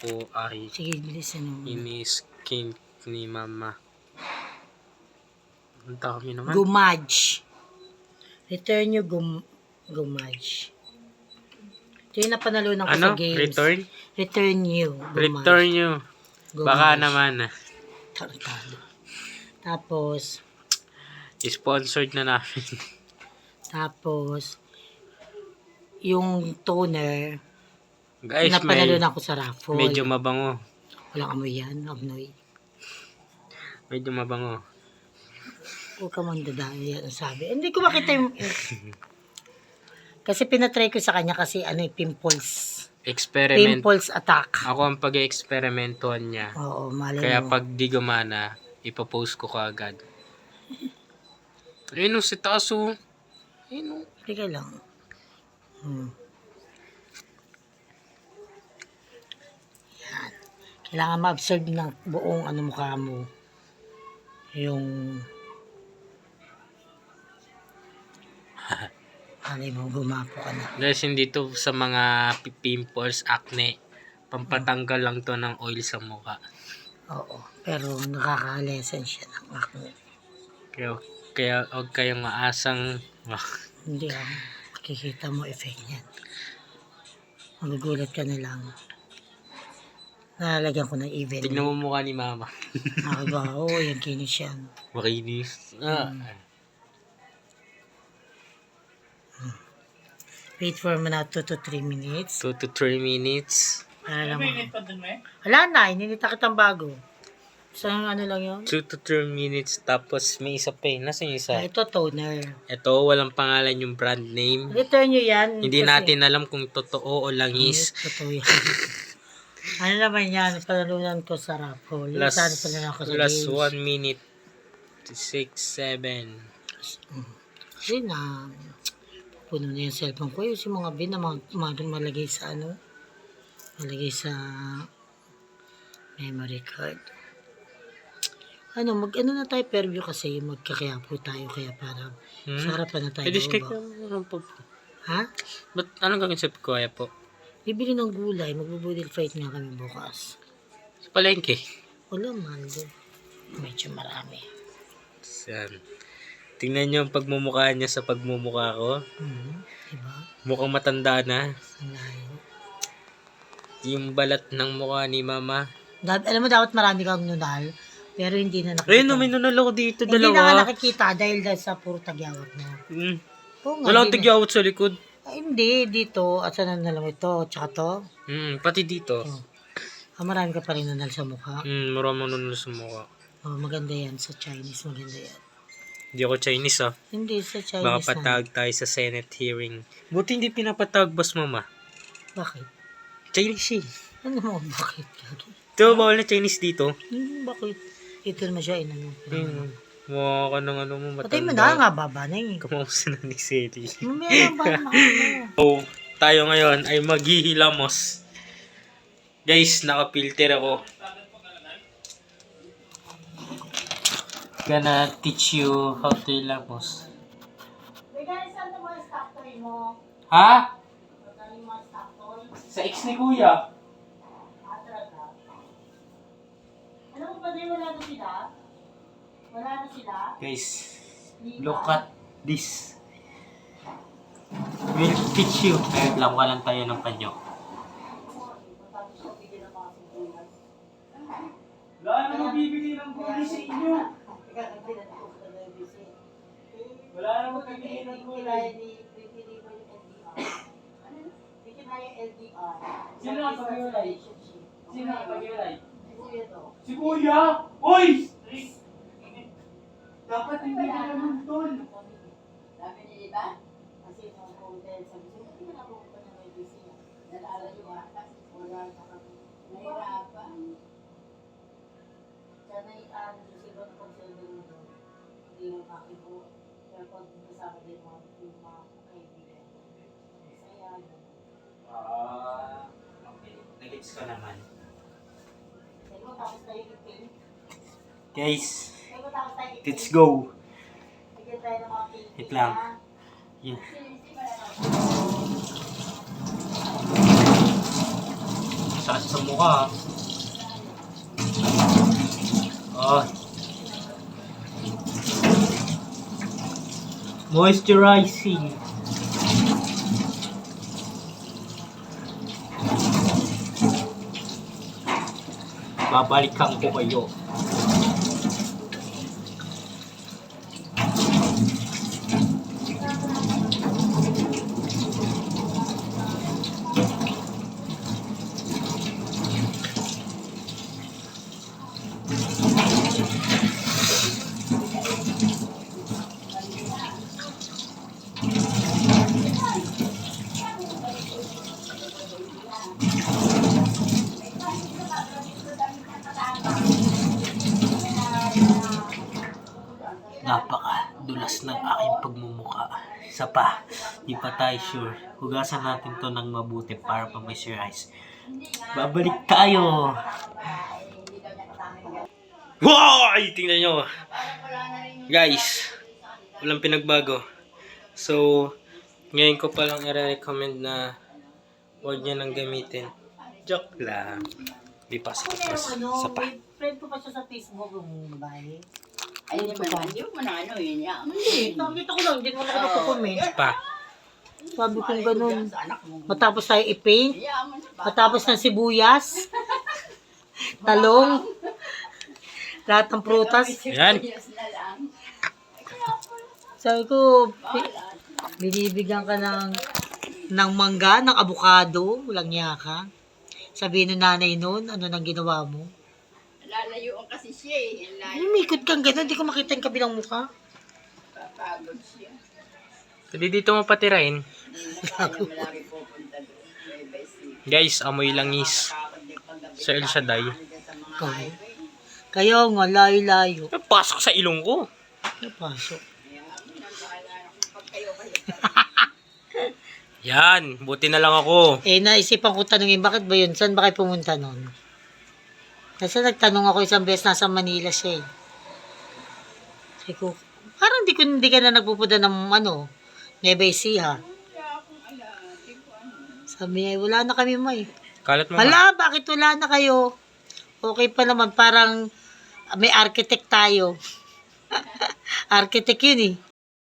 po ay Sige, bilisan mo. ini-skink ni mama. Ang dami naman. Gumaj. Return nyo Gumaj. Ito yung napanalunan ko sa games. Return? Return nyo. Return nyo. Baka naman. Tarantado. Tapos, sponsored na namin. tapos, yung toner, Guys, napanalunan ko sa raffle. medyo mabango. Walang amoy yan, abnoy. Medyo mabango. Huwag ka mandadami yan ang sabi. Hindi ko makita yung... kasi pinatry ko sa kanya kasi pimples. Experiment. Pimples attack. Ako ang pag-experimentuhan niya. Oo, malay Kaya mo. pag di gumana, ipopost ko kaagad. Ayun o, si Taso. Ayun o. Teka lang. Yan. Kailangan ma-absorb ng buong mukha mo. Yung... Alay mo, gumapo ka na. Guys, hindi to sa mga pimples, acne. Pampatanggal lang to ng oil sa mukha. Oo. Pero nakaka-lessen siya ng acne. Kaya huwag kayong maasang... Hindi makikita mo effect niyan. Magugulat ka na lang. Nalalagyan ko ng even. Tignan mo mukha ni mama. Nakagawa, yung kinis yan. Makinis. Wait for mo na 2 to 3 minutes. 2 to 3 minutes. Alam mo. Wala na, ininita kitang bago. Isang lang yun. 2 to 3 minutes. Tapos may isa pa eh. Nasaan yung isa? Ito toner. Ito, walang pangalan yung brand name. Return nyo yan. Hindi kasi, natin alam kung totoo o langis. Totoo yan. Ano naman yan? Panalunan ko sa raffle. Last Panalunan ko sa 1 minute. 6, 7. Kasi na, puno na yung cellphone ko. Yung mga bin na malagay sa malagay sa memory card. Mag na tayo per view kasi magkakaya po tayo kaya para sa harapan na tayo. Ha? Ba't anong gagawin sa kuya po? Bibili ng gulay. Magbubudil fight nga kami bukas. Sa palengke. Wala man din. Medyo marami. Yan. Tingnan nyo ang pagmumukha niya sa pagmumukha ko. Diba? Mukhang matanda na. Malayo. Yung balat ng mukha ni mama. Alam mo, dapat marami kang nunal. Pero hindi na nakikita. Ayun, may nunal ako dito. Hindi dalawa. na nga nakikita dahil sa puro tagyawat mo. Wala akong tagyawat sa likod. Hindi, dito. At saan na lang ito? Tsaka to? Pati dito. Marami ka pa rin nunal sa mukha. Maraming nunal sa mukha. Maganda yan. Sa Chinese, maganda yan. Hindi ako Chinese Hindi, sa Chinese Baka patawag tayo sa Senate hearing. Buti hindi pinapatawag, boss mama. Bakit? Chinese Ano mo, bakit? Ito, bawal na Chinese dito. Bakit? Ito naman siya, Mukha ka ng mo, matanda. Patay mo na nga, baba na yun. Kumausin na ni Sally. Mamaya ba So, tayo ngayon ay maghihilamos. Guys, naka-filter ako. Gonna teach you how to hilamos. guys, saan mo yung stock toy mo? Ha? Saan yung mga stock toy? Sa ex ni Kuya. Alam mo ba na wala na sila? Wala na sila? Guys, look at this. We'll teach you. Ayun lang, walang tayo ng panyo. Wala na magbibigay ng gulay sa inyo. Wala na magbibigay ng gulay. Sino ang pag-iulay? Sino ang pag-iulay? Si Kuya! Uy! Dapat hindi ka naman doon. Sabi ni Iba? Kasi nung hotel, sabi ko, hindi na pupunta ng ABC. Nalala niyo ba? Kasi wala na kami. Nahirapan. Sana yung siguro na pag-silver doon. Hindi yung makipo. Pero pag kasama din yung mga kaibigan. Saya yun. Okay. Nag-gets ko naman. Sabi mo, tapos tayo ipin. Guys, Sabi mo, tapos tayo ipin. let's go. Bigyan tayo ng mga pin. Wait lang. Yeah. Sarap Lahat sa mukha. Oh. Moisturizing. Babalikan ko kayo. Napaka-dulas ng aking pagmumuka. Isa pa, di pa tayo sure. Hugasan natin to ng mabuti para pa-moisturize. Babalik tayo! Wow! Tingnan nyo! Guys, walang pinagbago. So, ngayon ko palang i-recommend na huwag nyo nang gamitin. Joke lang. Di pa sa isa pa. Friend ko pa siya sa Facebook yung babae. Ay, hindi mo na ano yun niya. Hindi, nakita ko lang, hindi mo na nagko-comment. Isa pa. Sabi kong ganun. Sa anak mo. Matapos tayo i-paint, Hayaan mo na ba? matapos ng sibuyas, talong, lahat ng prutas. Yan. Yes na lang. Sabi ko, binibigyan ka ng mangga, ng abukado, walang niya ka. Sabi ng nanay noon, ano nang ginawa mo? Lalayuan kasi siya eh. Lumikot kang gano'n, hindi ko makita yung kabilang mukha. Papagod siya. Pwede dito mo patirain. Hindi na kaya malaki pupunta doon. May basi. Guys, amoy langis. Sa El Shaddai. Kaya, kaya nga, layo-layo. Pasok sa ilong ko. Napasok. Yan, buti na lang ako. Eh, naisipan ko tanungin, bakit ba yun? Saan ba kayo pumunta noon? Kasi nagtanong ako isang beses, nasa Manila siya eh. Sabi ko, parang hindi ka na nagpupunta ng Nueva Ecija. Sabi niya, wala na kami may. Kalat mo ba? Hala, bakit wala na kayo? Okay pa naman, parang may architect tayo. Architect yun eh.